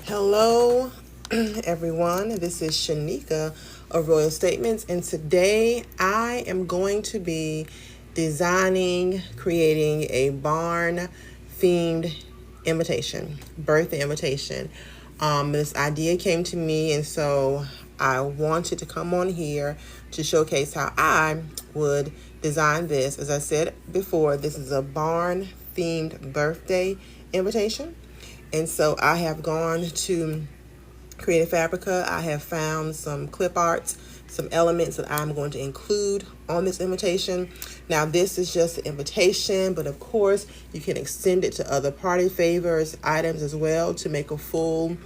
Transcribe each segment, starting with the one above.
Hello, everyone. This is Shanika of Royal Statements, and today I am going to be creating a barn themed birthday invitation. This idea came to me, and so I wanted to come on here to showcase how I would design this. As I said before, this is a barn themed birthday invitation. And so I have gone to Creative Fabrica. I have found some clip arts, some elements that I'm going to include on this invitation. Now, this is just an invitation, but of course, you can extend it to other party favors, items as well to make a full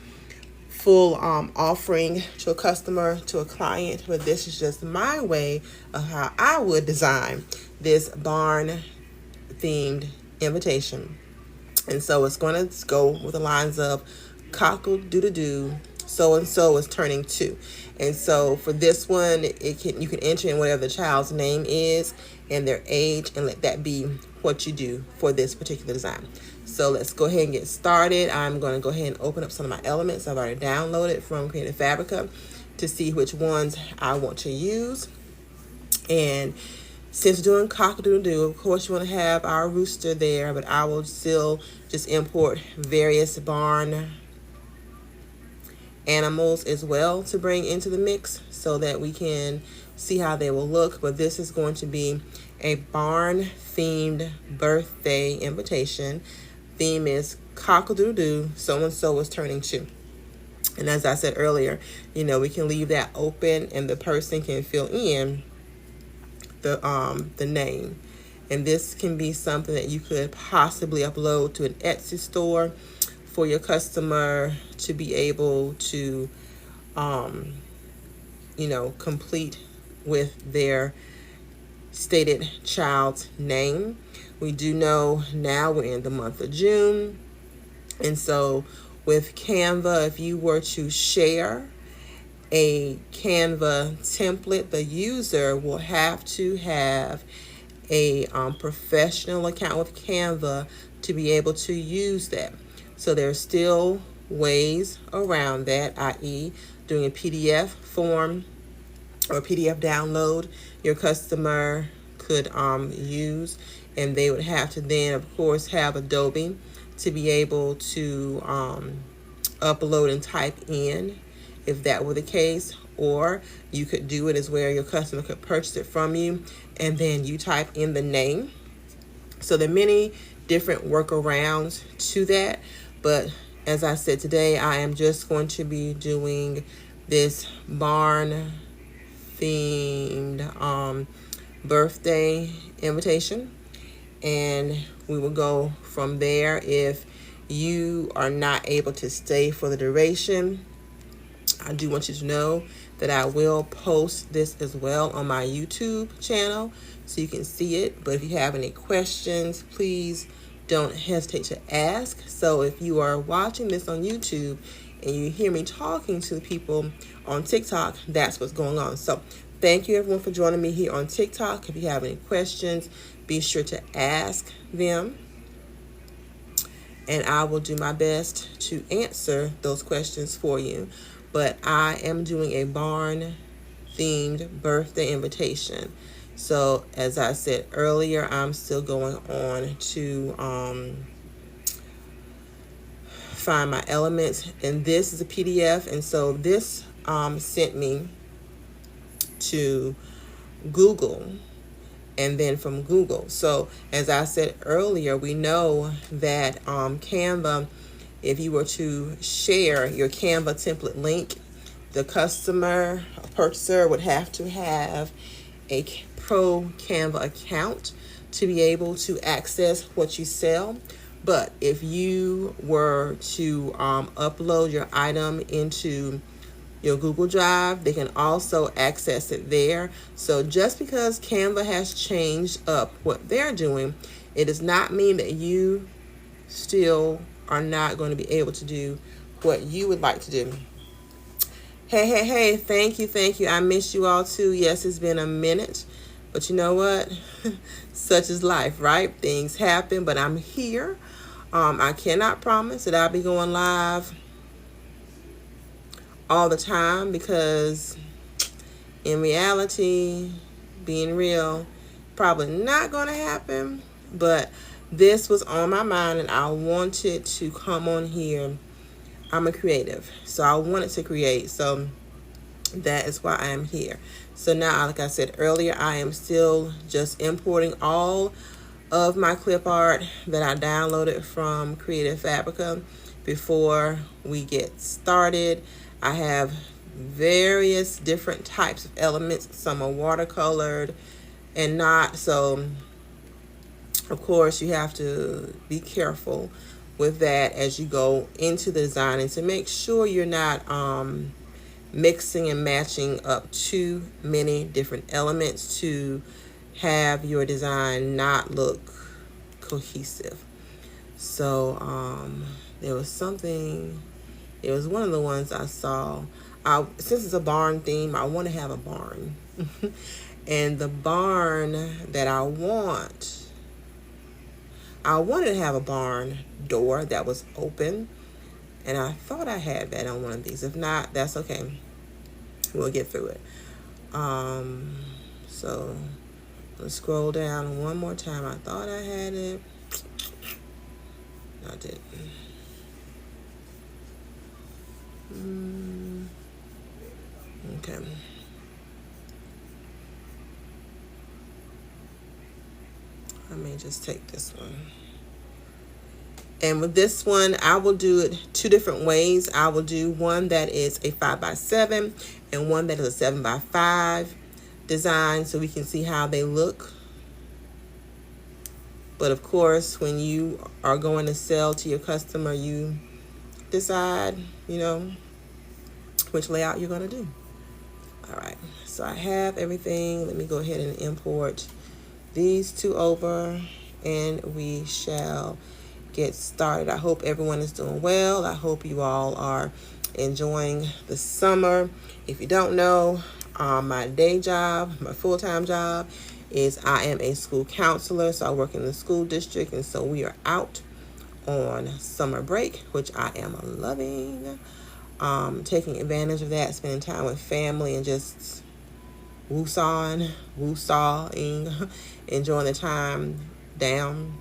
offering to a customer, to a client. But this is just my way of how I would design this barn themed invitation. And so it's going to go with the lines of cockle-doodle-doo, so-and-so is turning 2. And so for this one, you can enter in whatever the child's name is and their age, and let that be what you do for this particular design. So let's go ahead and get started. I'm going to go ahead and open up some of my elements I've already downloaded from Creative Fabrica to see which ones I want to use. And since doing cock-a-doodle-doo, of course you want to have our rooster there, but I will still just import various barn animals as well to bring into the mix so that we can see how they will look. But this is going to be a barn-themed birthday invitation. Theme is cock-a-doodle-doo, so-and-so is turning 2. And as I said earlier, we can leave that open and the person can fill in the name. And this can be something that you could possibly upload to an Etsy store for your customer to be able to complete with their stated child's name. We do know now we're in the month of June, and so with Canva, if you were to share a Canva template, the user will have to have a professional account with Canva to be able to use that. So there's still ways around that, i.e. doing a PDF form or PDF download your customer could use, and they would have to then, of course, have Adobe to be able to upload and type in, if that were the case. Or you could do it as where your customer could purchase it from you and then you type in the name. So there are many different workarounds to that, but as I said, today I am just going to be doing this barn themed birthday invitation, and we will go from there. If you are not able to stay for the duration, I do want you to know that I will post this as well on my YouTube channel so you can see it. But if you have any questions, please don't hesitate to ask. So if you are watching this on YouTube and you hear me talking to the people on TikTok, that's what's going on. So thank you everyone for joining me here on TikTok. If you have any questions, be sure to ask them, and I will do my best to answer those questions for you. But I am doing a barn-themed birthday invitation. So as I said earlier, I'm still going on to find my elements. And this is a PDF. And so this sent me to Google, and then from Google. So as I said earlier, we know that Canva, if you were to share your Canva template link, the customer, a purchaser, would have to have a pro Canva account to be able to access what you sell. But if you were to upload your item into your Google Drive, they can also access it there. So just because Canva has changed up what they're doing, it does not mean that you still are not going to be able to do what you would like to do. Hey, thank you. I miss you all too. Yes, it's been a minute, but you know what? Such is life, right? Things happen, but I'm here. I cannot promise that I'll be going live all the time, because in reality, being real, probably not going to happen. But this was on my mind and I wanted to come on here. I'm a creative, so I wanted to create. So that is why I am here. So now, like I said earlier, I am still just importing all of my clip art that I downloaded from Creative Fabrica before we get started. I have various different types of elements. Some are watercolored and not. So of course you have to be careful with that as you go into the design, and to make sure you're not mixing and matching up too many different elements to have your design not look cohesive. So there was something, it was one of the ones I saw. Since it's a barn theme, I want to have a barn. And the barn that I wanted to have a barn door that was open. And I thought I had that on one of these. If not, that's okay. We'll get through it. So let's scroll down one more time. I thought I had it. I didn't. Okay. I may just take this one. And with this one, I will do it two different ways. I will do one that is a 5x7 and one that is a 7x5 design, so we can see how they look. But of course, when you are going to sell to your customer, you decide, which layout you're going to do. All right, so I have everything. Let me go ahead and import these two over, and we shall get started. I hope everyone is doing well. I hope you all are enjoying the summer. If you don't know, my day job, my full-time job, is I am a school counselor. So I work in the school district, and so we are out on summer break, which I am loving. Taking advantage of that, spending time with family, and just woosawing, enjoying the time down.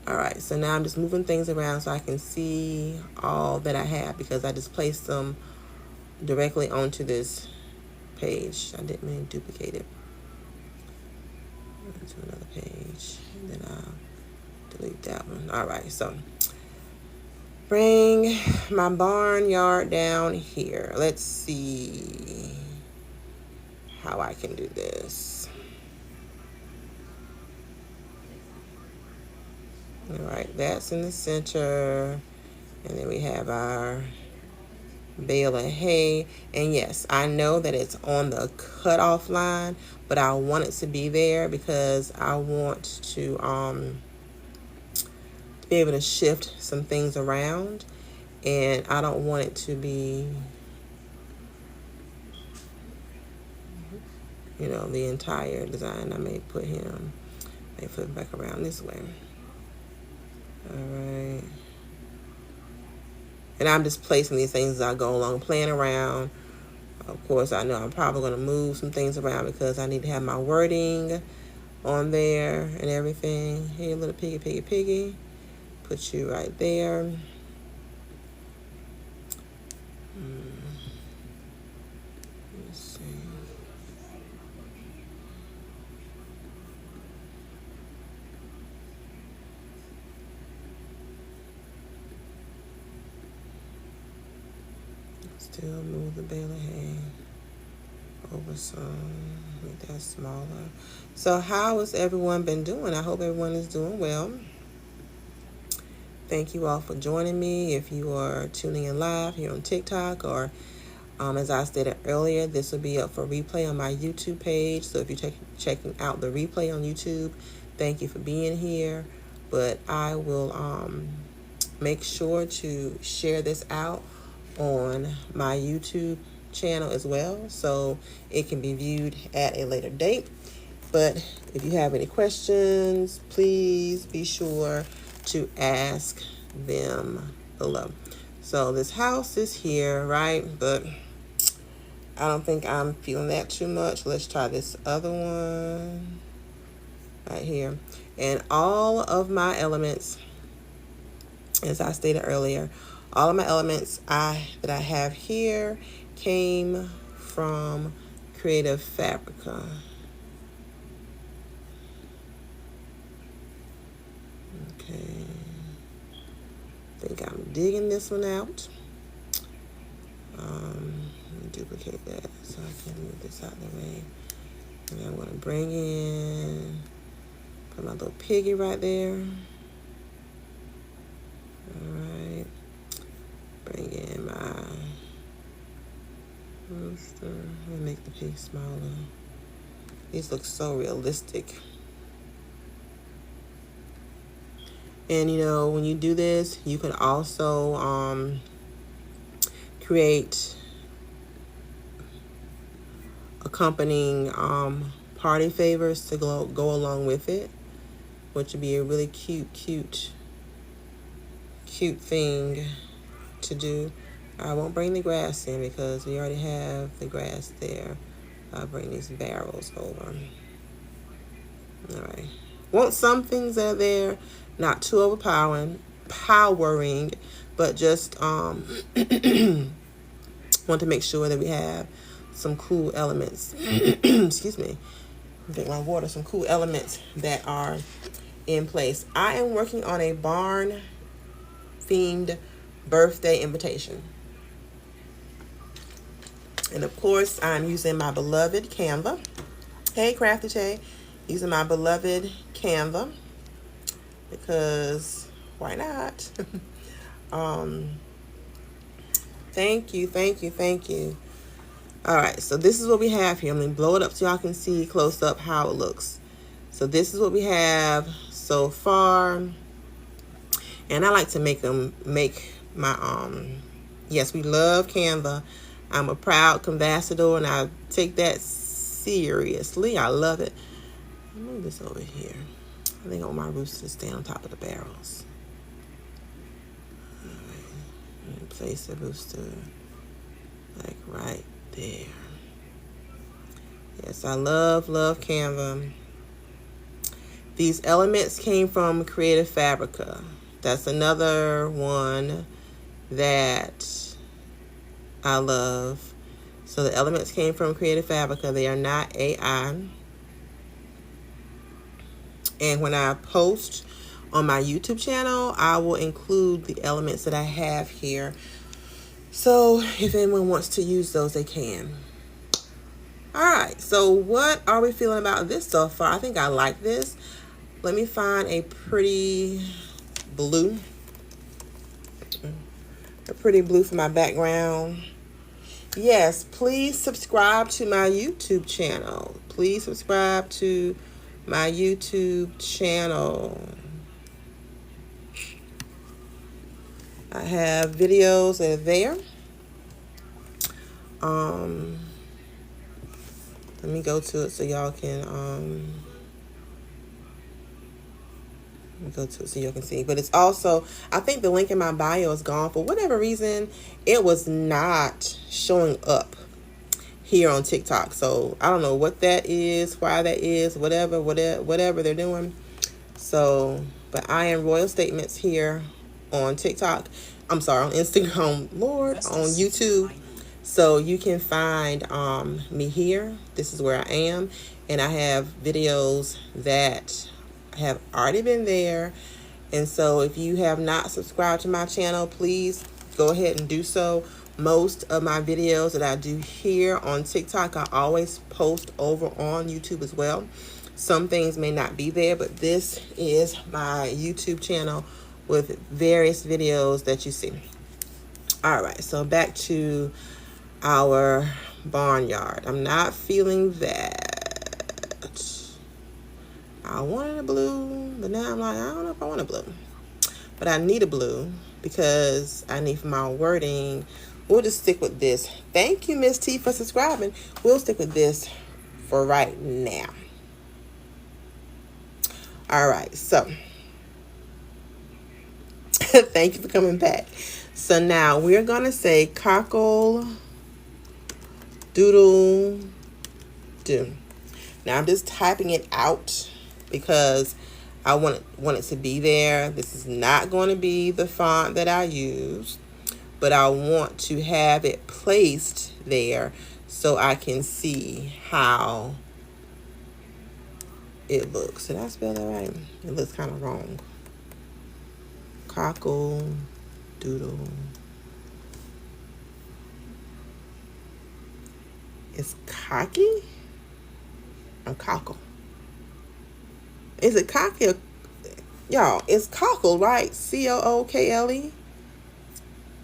All right, so now I'm just moving things around so I can see all that I have, because I just placed them directly onto this page. I didn't mean to duplicate it. To another page, and then I'll delete that one. All right, so bring my barnyard down here. Let's see how I can do this. All right, that's in the center, and then we have our bale of hay. And yes, I know that it's on the cutoff line, but I want it to be there because I want to be able to shift some things around, and I don't want it to be, the entire design. I may put him, flip it back around this way. All right. And I'm just placing these things as I go along, playing around. Of course, I know I'm probably going to move some things around because I need to have my wording on there and everything. Hey, little piggy. Put you right there. Let's see. Still move the bale of hay over some, make that smaller. So how has everyone been doing? I hope everyone is doing well. Thank you all for joining me. If you are tuning in live here on TikTok, or as I stated earlier, this will be up for replay on my YouTube page. So if you're checking out the replay on YouTube, thank you for being here. But I will make sure to share this out on my YouTube channel as well, so it can be viewed at a later date. But if you have any questions, please be sure to ask them below. So this house is here, right? But I don't think I'm feeling that too much. Let's try this other one right here. And all of my elements, as I stated earlier, all of my elements that I have here came from Creative Fabrica. Okay. I think I'm digging this one out. Let me duplicate that so I can move this out of the way. And I'm going to bring in, put my little piggy right there. Alright. Bring in my rooster. Let me make the pig smaller. These look so realistic. And you know, when you do this, you can also create accompanying party favors to go along with it, which would be a really cute thing to do. I won't bring the grass in because we already have the grass there. I'll bring these barrels over. All right. Want some things that are there, not too overpowering, but just want to make sure that we have some cool elements. Excuse me. Drink my water. Some cool elements that are in place. I am working on a barn themed birthday invitation. And of course, I'm using my beloved Canva. Hey, Crafty Tay. Using my beloved Canva because why not? Thank you. All right, so this is what we have here. I'm going to blow it up so y'all can see close up how it looks. So this is what we have so far. And I like to make my, yes, we love Canva. I'm a proud Canvasador and I take that seriously. I love it. I'll move this over here. I think I want my rooster to stand on top of the barrels. All right. And place the rooster like right there. Yes, I love Canva. These elements came from Creative Fabrica. That's another one that I love. So the elements came from Creative Fabrica. They are not AI. And when I post on my YouTube channel, I will include the elements that I have here. So if anyone wants to use those, they can. All right, so what are we feeling about this so far? I think I like this. Let me find a pretty blue. A pretty blue for my background. Yes, please subscribe to my YouTube channel. Please subscribe to my YouTube channel. I have videos that are there. Let me go to it so y'all can go to it so y'all can see. But it's also, I think the link in my bio is gone. For whatever reason, it was not showing up here on TikTok. So I don't know what that is, why that is, whatever they're doing. So, but I am Royal Statements here on TikTok. I'm sorry, on Instagram, Lord, on YouTube. So you can find me here. This is where I am. And I have videos that have already been there. And so if you have not subscribed to my channel, please go ahead and do so. Most of my videos that I do here on TikTok, I always post over on YouTube as well. Some things may not be there, but this is my YouTube channel with various videos that you see. All right, so back to our barnyard. I'm not feeling that. I wanted a blue, but now I'm like, I don't know if I want a blue. But I need a blue because I need for my wording. We'll just stick with this. Thank you, Miss T, for subscribing. We'll stick with this for right now. All right, so Thank you for coming back. So now we're going to say cockle doodle do. Now I'm just typing it out because I want it to be there. This is not going to be the font that I use, but I want to have it placed there so I can see how it looks. Did I spell that right? It looks kind of wrong. Cockle doodle. It's cocky or cockle? Is it cocky or, y'all, it's cockle, right? Cookle.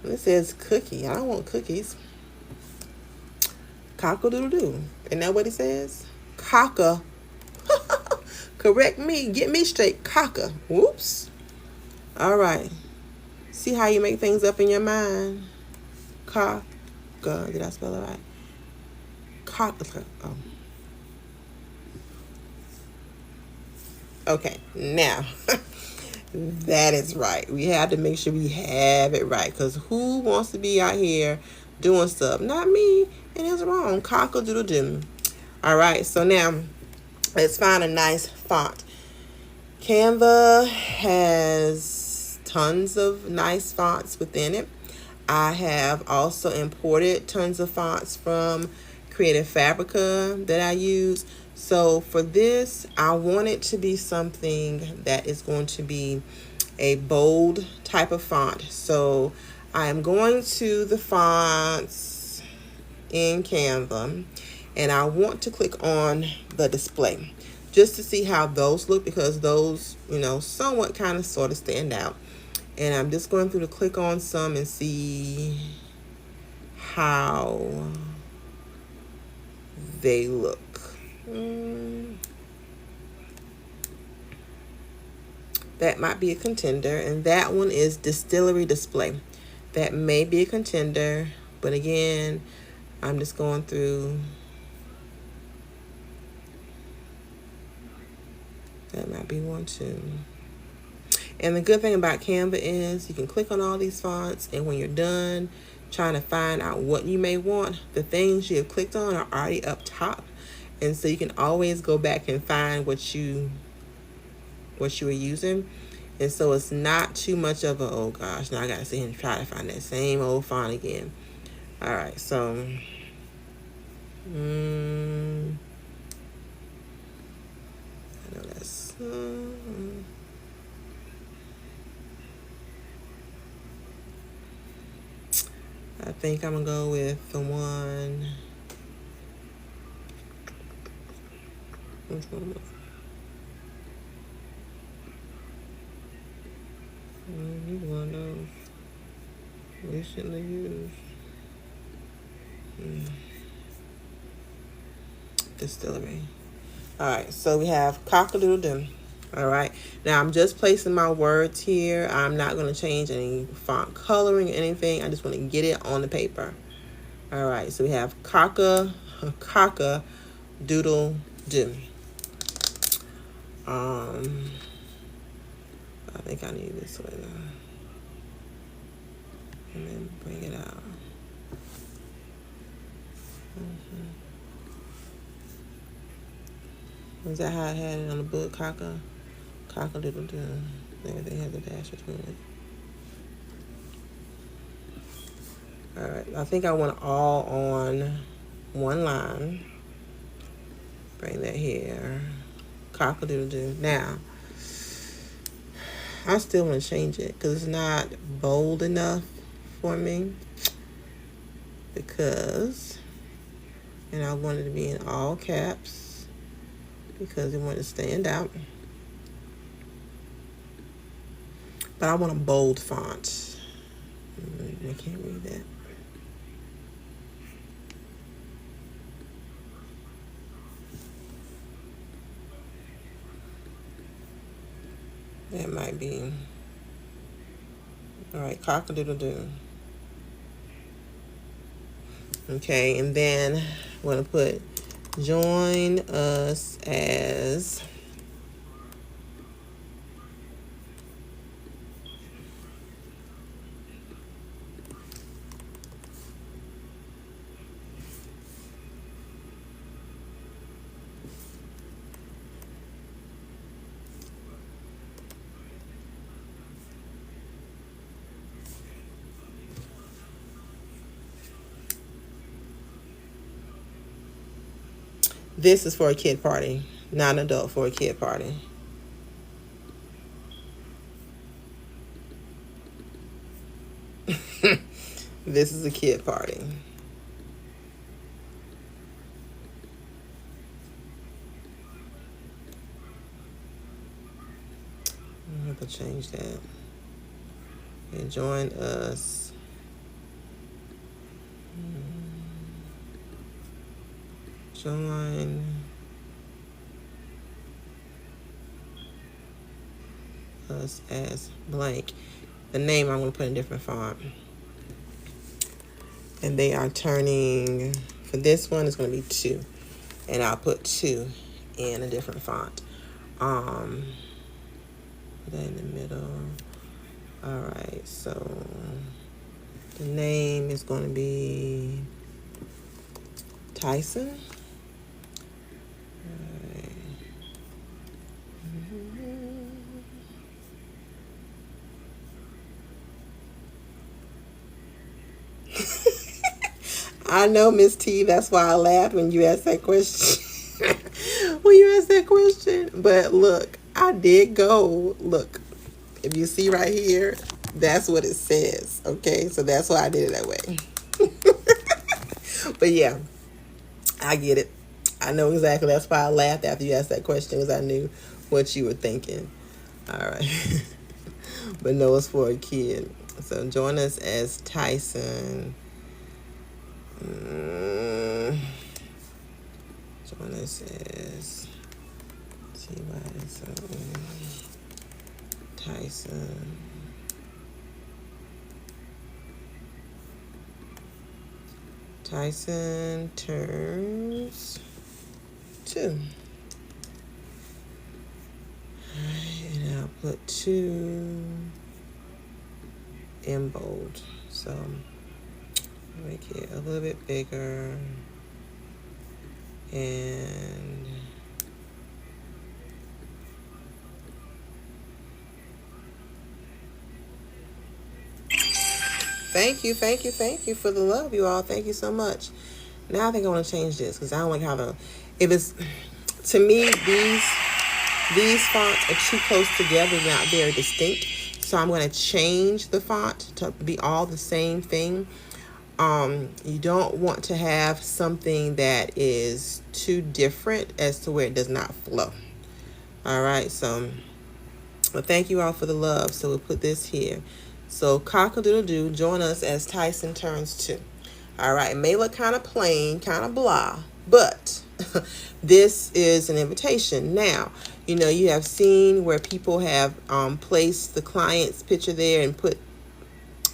It says cookie. I don't want cookies. Cockle doodle doo. Isn't that what it says? Cocka. Correct me. Get me straight. Cocka. Whoops. All right. See how you make things up in your mind? Cocka. Did I spell it right? Cocka. Oh. Okay. Now. That is right. We have to make sure we have it right. Because who wants to be out here doing stuff? Not me. And it's wrong. Cockle-doodle-doo. All right. So now, let's find a nice font. Canva has tons of nice fonts within it. I have also imported tons of fonts from Creative Fabrica that I use. So for this, I want it to be something that is going to be a bold type of font. So I am going to the fonts in Canva, and I want to click on the display just to see how those look, because those, somewhat kind of sort of stand out. And I'm just going through to click on some and see how they look. That might be a contender, and that one is Distillery Display. That may be a contender, but again, I'm just going through. That might be one too. And the good thing about Canva is you can click on all these fonts, and when you're done trying to find out what you may want, the things you have clicked on are already up top. And so you can always go back and find what you were using. And so it's not too much of a, oh gosh, now I got to sit here and try to find that same old font again. All right, so I know that's I think I'm gonna go with the one. Which one was it? One of those recently used. Distillery. All right, so we have cock-a-doodle-doo. All right, now I'm just placing my words here. I'm not going to change any font coloring or anything. I just want to get it on the paper. All right, so we have cock-a-doodle-doo. I think I need this way now. And then bring it out. Is that how I had it on the book? Cock-a-doodle-doo. Everything has a dash between it. All right, I think I want it all on one line. Bring that here. Cock-a-doodle-doo. Now, I still want to change it because it's not bold enough for me. And I want it to be in all caps because I want it to stand out. But I want a bold font. I can't read that. That might be. All right, cock-a-doodle-doo. Okay, and then I'm going to put join us as This is for a kid party, not an adult, for a kid party. This is a kid party. I have to change that. And join us. Join us as blank. The name I'm going to put in a different font. And they are turning, for this one, it's going to be 2. And I'll put 2 in a different font. Put that in the middle. All right, so the name is going to be Tyson. All right. I know, Miss T, that's why I laughed when you asked that question. But look, I did go, look, if you see right here, that's what it says, okay? So that's why I did it that way. But yeah, I get it. I know exactly. That's why I laughed after you asked that question, because I knew what you were thinking. All right. But no, it's for a kid. So join us as Tyson. Join us as Tyson. Tyson turns 2. Alright, and I'll put 2 in bold. So make it a little bit bigger. And thank you for the love, you all. Thank you so much. Now I think I want to change this, because I don't like how if it's, to me, these fonts are too close together, not very distinct. So I'm going to change the font to be all the same thing. You don't want to have something that is too different as to where it does not flow. All right, so well, thank you all for the love. So we'll put this here. So cock-a-doodle-doo, join us as Tyson turns 2. All right, it may look kind of plain, kind of blah, but this is an invitation. Now, you know, you have seen where people have placed the client's picture there and put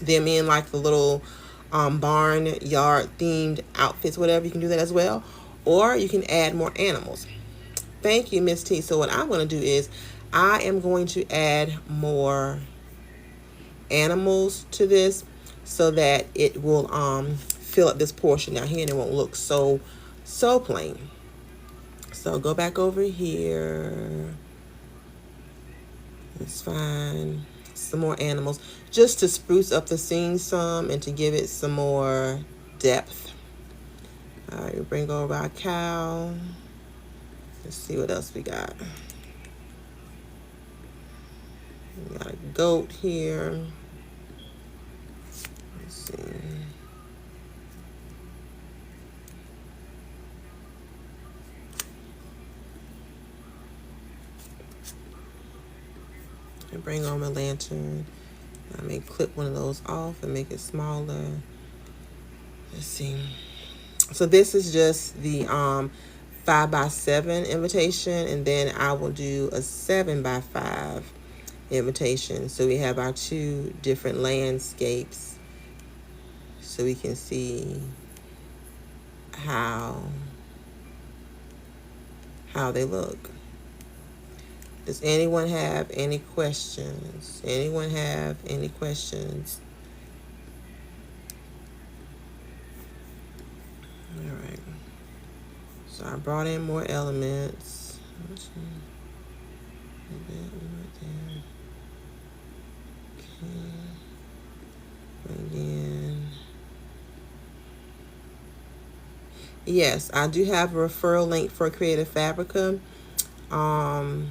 them in like the little barnyard themed outfits, whatever. You can do that as well. Or you can add more animals. Thank you, Miss T. So what I'm going to do is I am going to add more animals to this so that it will fill up this portion down here and it won't look so plain. So go back over here. It's fine. Some more animals just to spruce up the scene some and to give it some more depth. All right, we bring over our cow. Let's see what else we got. We got a goat here. Let's see. I bring on my lantern. I may clip one of those off and make it smaller. Let's see. So this is just the 5x7 invitation, and then I will do a 7x5 invitation. So we have our 2 different landscapes, so we can see how they look. Does anyone have any questions? Anyone have any questions? All right. So I brought in more elements. Okay. Bring in. yes, I do have a referral link for Creative Fabrica. Um,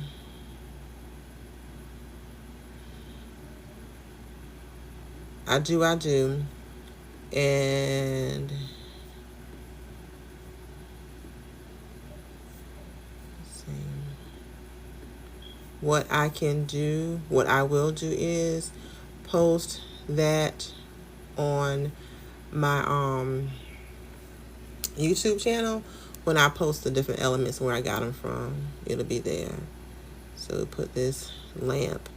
I do. And let's see. What I can do, what I will do is post that on my YouTube channel. When I post the different elements where I got them from, it'll be there. So put this lamp,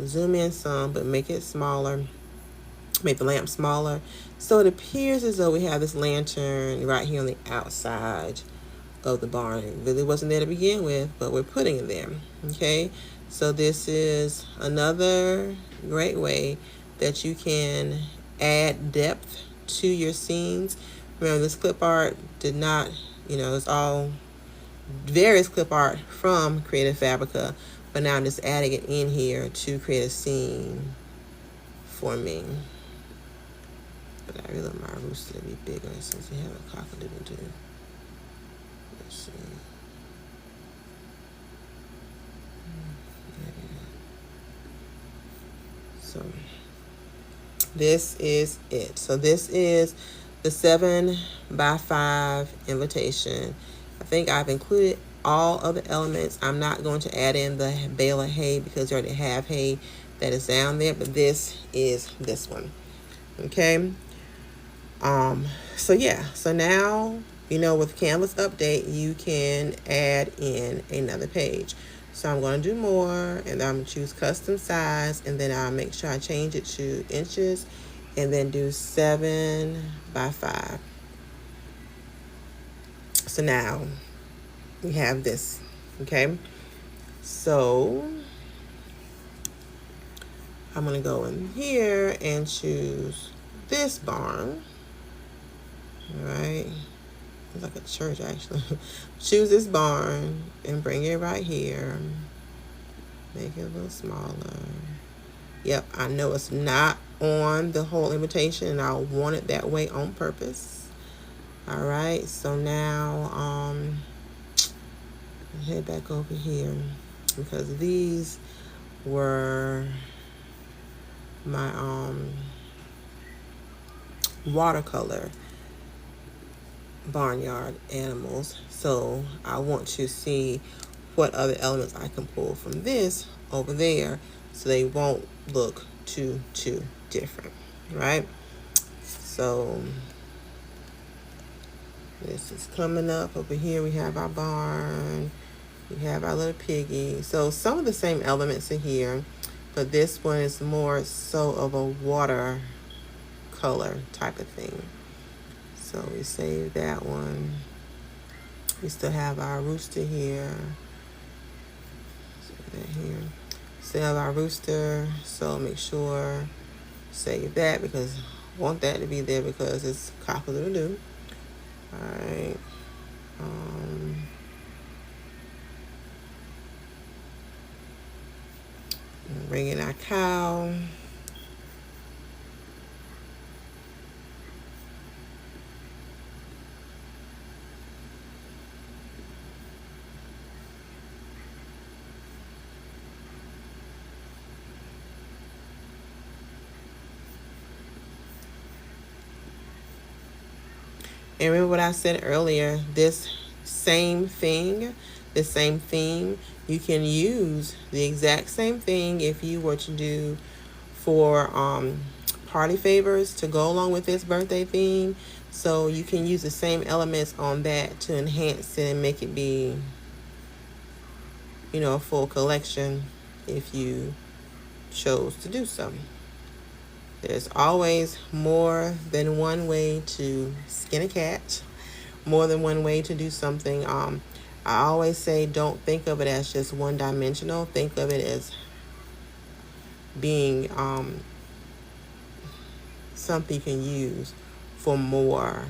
zoom in some, but make it smaller. Make the lamp smaller. So it appears as though we have this lantern right here on the outside of the barn. It really wasn't there to begin with, but we're putting it there. Okay, so this is another great way that you can add depth to your scenes. Remember, this clip art did not, it's all various clip art from Creative Fabrica, but now I'm just adding it in here to create a scene for me. But I really want my rooster to be bigger since we have a cock-a-doodle-doo. Let's see. So this is it. So this is the 7x5 invitation. I think I've included all of the elements. I'm not going to add in the bale of hay because you already have hay that is down there, but this is this one. Okay. So yeah, so now, with Canva's update, you can add in another page. So I'm going to do more, and then I'm going to choose custom size, and then I'll make sure I change it to inches, and then do 7x5. So now we have this, okay? So I'm going to go in here and choose this barn. All right, it's like a church actually. Choose this barn and bring it right here. Make it a little smaller. Yep, I know it's not on the whole invitation, and I want it that way on purpose. All right, so now head back over here because these were my watercolor barnyard animals. So I want to see what other elements I can pull from this over there so they won't look too different, right? So this is coming up. Over here we have our barn, we have our little piggy. So some of the same elements are here, but this one is more so of a water color type of thing. So we save that one. We still have our rooster here. Save that here. Still have our rooster. So make sure save that because I want that to be there because it's cock-a-doodle-doo. All right. Bring in our cow. And remember what I said earlier, this same thing, the same theme, you can use the exact same thing if you were to do for party favors to go along with this birthday theme. So you can use the same elements on that to enhance it and make it be, a full collection if you chose to do so. There's always more than one way to skin a cat, more than one way to do something. I always say don't think of it as just one-dimensional. Think of it as being something you can use for more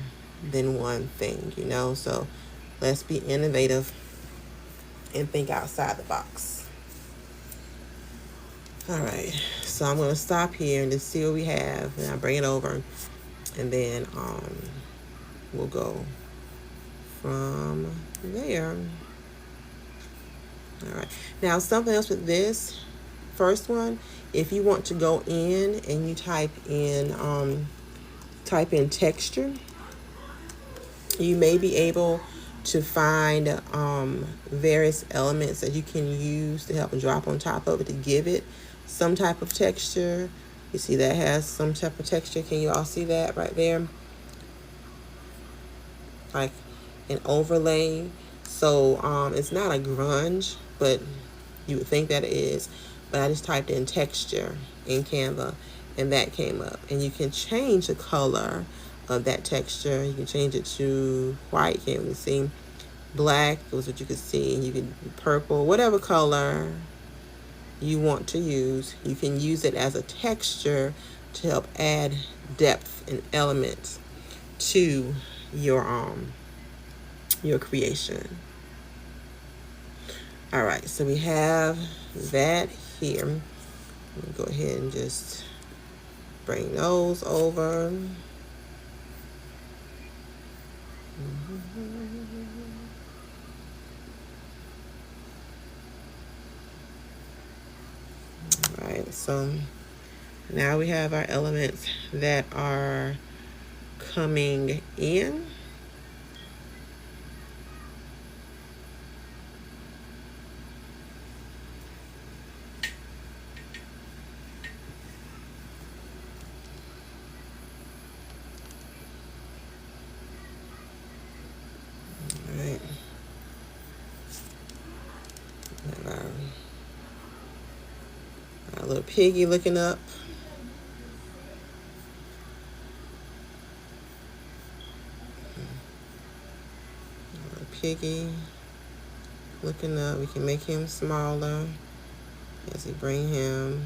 than one thing, So let's be innovative and think outside the box. All right, so I'm going to stop here and just see what we have, and I'll bring it over, and then we'll go from there. All right. Now, something else with this first one, if you want to go in and you type in texture, you may be able to find various elements that you can use to help drop on top of it to give it some type of texture. You see that has some type of texture. Can you all see that right there? Like an overlay. So it's not a grunge, but you would think that it is. But I just typed in texture in Canva and that came up. And you can change the color of that texture. You can change it to white. Can't really see. Black was what you could see. You could purple, whatever color you want to use. You can use it as a texture to help add depth and elements to your creation. All right, so we have that here. Let me go ahead and just bring those over. All right, so now we have our elements that are coming in. Our little piggy looking up. Our piggy looking up. We can make him smaller as we bring him.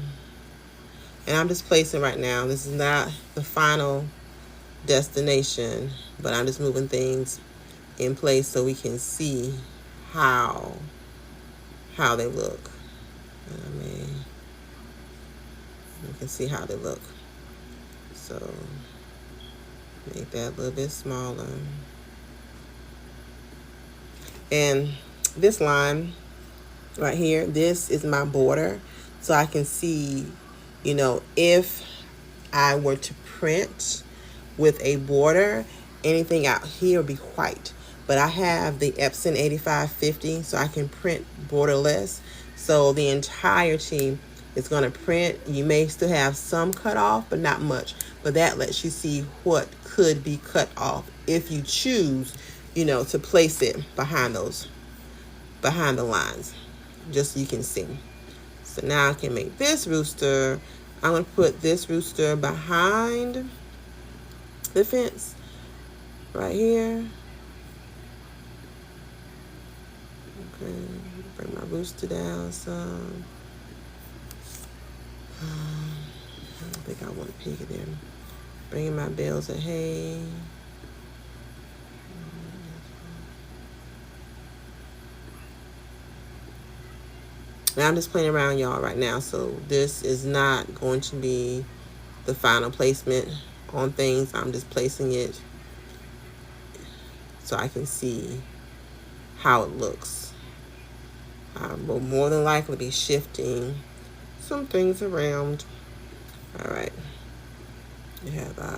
And I'm just placing right now. This is not the final destination, but I'm just moving things in place so we can see how they look. You can see how they look. So make that a little bit smaller. And this line right here, this is my border. So I can see, if I were to print with a border, anything out here would be white. But I have the Epson 8550, so I can print borderless. So the entirety is going to print. You may still have some cut off, but not much. But that lets you see what could be cut off if you choose, to place it behind the lines, just so you can see. So now I can make this rooster. I'm going to put this rooster behind the fence right here. Okay, bring my rooster down some. I don't think I want to pig it in. Bringing my bales of hay. Now I'm just playing around, y'all, right now. So this is not going to be the final placement on things. I'm just placing it so I can see how it looks. I will more than likely be shifting some things around. All right. You have I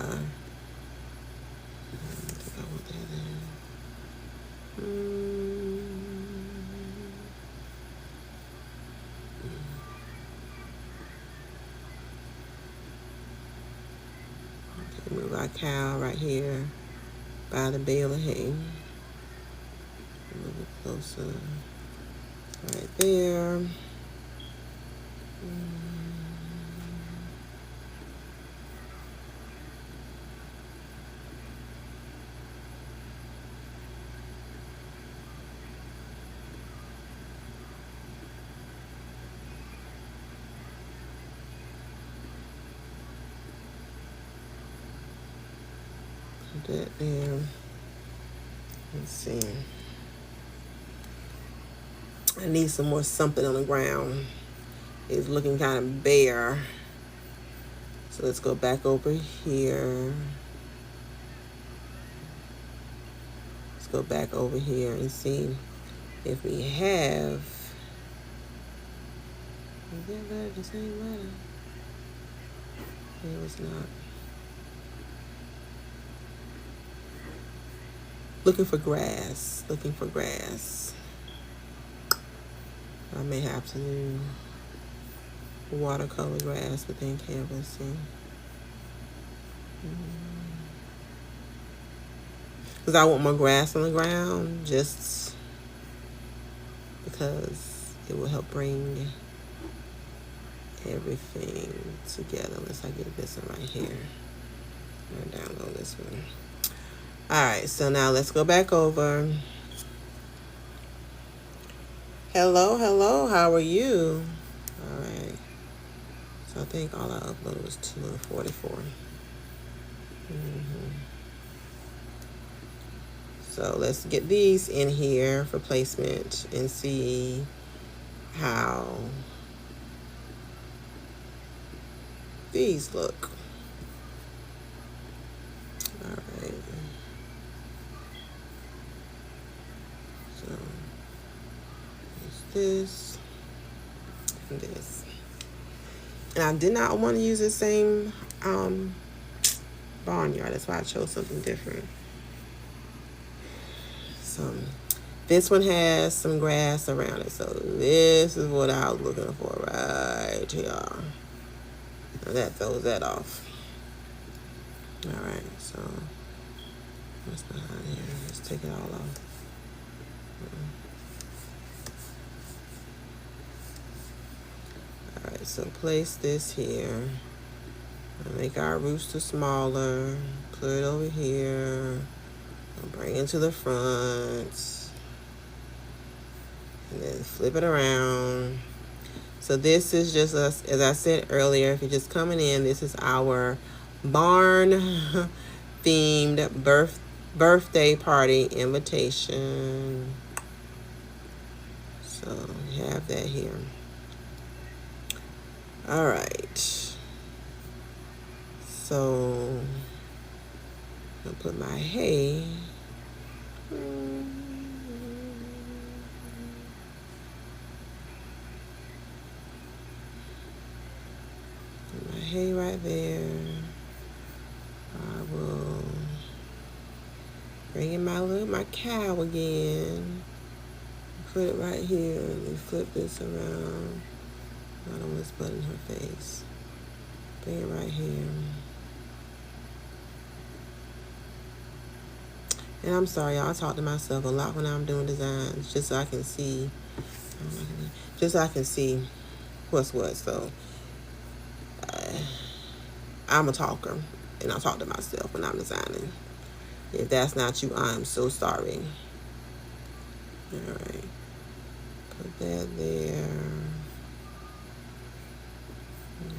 think I want that in. Okay, move our cow right here by the bale of hay. A little bit closer. Right there. Put that there. Let's see. I need some more something on the ground. It's looking kind of bare. So let's go back over here. Let's go back over here and see if we have. Is that letter the same letter? It was not. Looking for grass. Looking for grass. I may have to do watercolor grass within Canva. See. Because I want more grass on the ground, just because it will help bring everything together. Unless I get this one right here. I'm gonna download this one. Alright, so now let's go back over. Hello, hello, how are you? Alright. So I think all I uploaded was 244. So let's get these in here for placement and see how these look. All right. So it's this and this. And I did not want to use the same barnyard. That's why I chose something different. So this one has some grass around it. So this is what I was looking for right here. Now that throws that off. All right, so what's behind here? Let's take it all off. All right, so place this here. Make our rooster smaller. Put it over here. Bring it to the front. And then flip it around. So this is just us, as I said earlier, if you're just coming in, this is our barn themed birthday party invitation. So we have that here. All right. So I'll put my hay. Put my hay right there. I will bring in my cow again. Put it right here and flip this around. I don't want to butt in her face. Bring it right here. And I'm sorry, y'all, I talk to myself a lot when I'm doing designs, just so I can see, what's what. So I'm a talker, and I talk to myself when I'm designing. If that's not you, I'm so sorry. All right, put that there.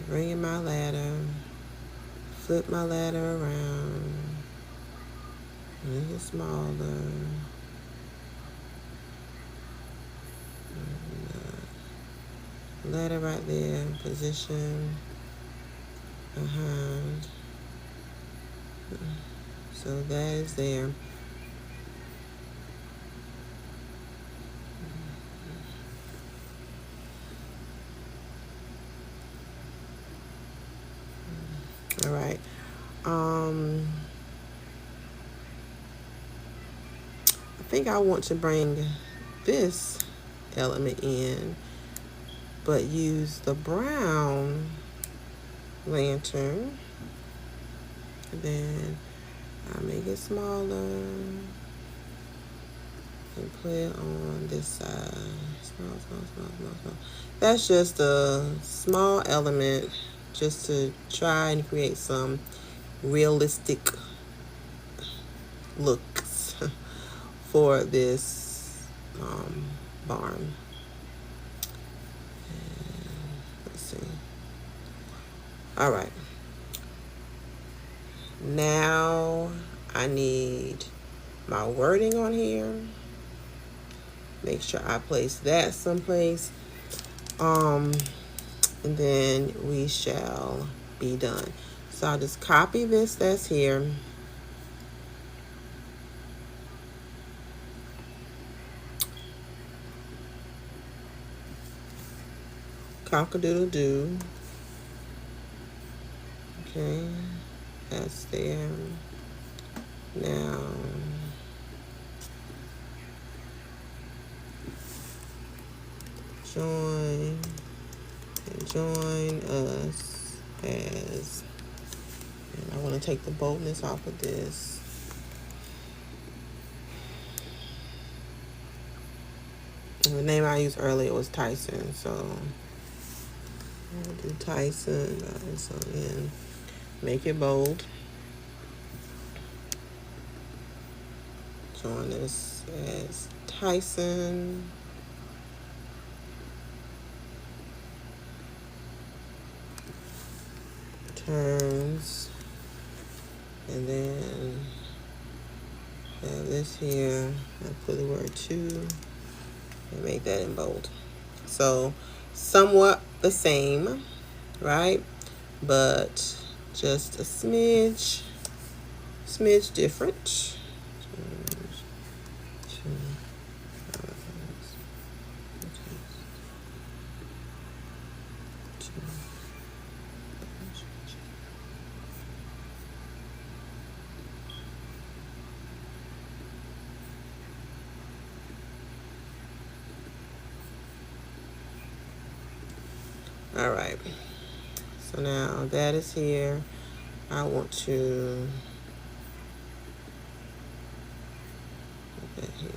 Bring in my ladder, flip my ladder around. Make it smaller. Ladder right there, position behind. So that is there. All right. I think I want to bring this element in, but use the brown lantern. And then I make it smaller and put it on this side. Small. That's just a small element just to try and create some realistic looks for this barn. And let's see. All right. Now I need my wording on here. Make sure I place that someplace. And then we shall be done. So I'll just copy this that's here. cock-a-doodle-doo. Okay, that's there. Now, join us as, and I want to take the boldness off of this. And the name I used earlier was Tyson, so I'll do Tyson, guys. So again, make it bold. Join us as Tyson. Terms. And then have this here. I'll put the word to and make that in bold. So somewhat the same, right? But just a smidge different. All right, so now that is here. I want to put that here.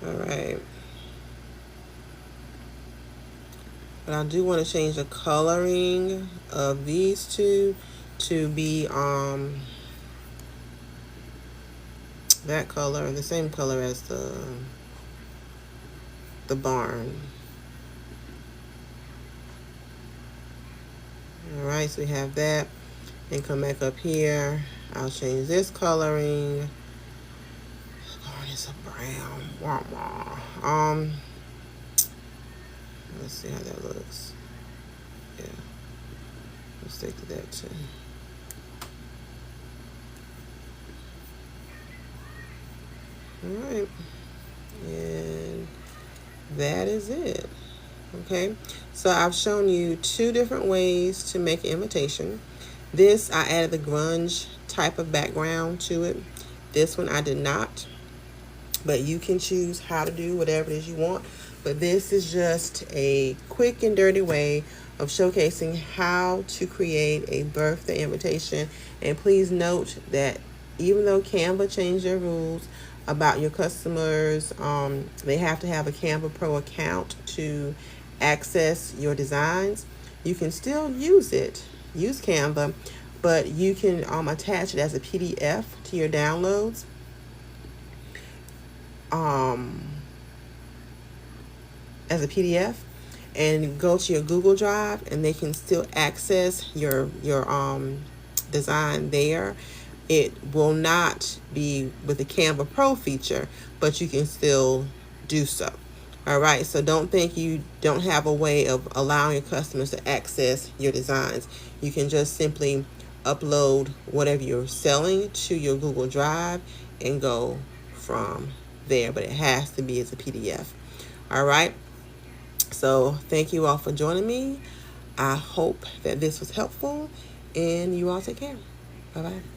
All right, but I do want to change the coloring of these two to be that color, the same color as the barn. All right, so we have that, and come back up here. I'll change this coloring. Oh, it's a brown. Wah, wah. Let's see how that looks. Yeah, let's stick to that too. All right, and that is it. Okay, so I've shown you two different ways to make an invitation. This, I added the grunge type of background to it. This one I did not, but you can choose how to do whatever it is you want. But this is just a quick and dirty way of showcasing how to create a birthday invitation. And please note that even though Canva changed their rules about your customers, they have to have a Canva Pro account to access your designs. You can still use Canva, but you can attach it as a PDF to your downloads. As a PDF, and go to your Google Drive, and they can still access your design there. It will not be with the Canva Pro feature, but you can still do so. All right, so don't think you don't have a way of allowing your customers to access your designs. You can just simply upload whatever you're selling to your Google Drive and go from there, but it has to be as a PDF. All right, so thank you all for joining me. I hope that this was helpful, and you all take care. Bye-bye.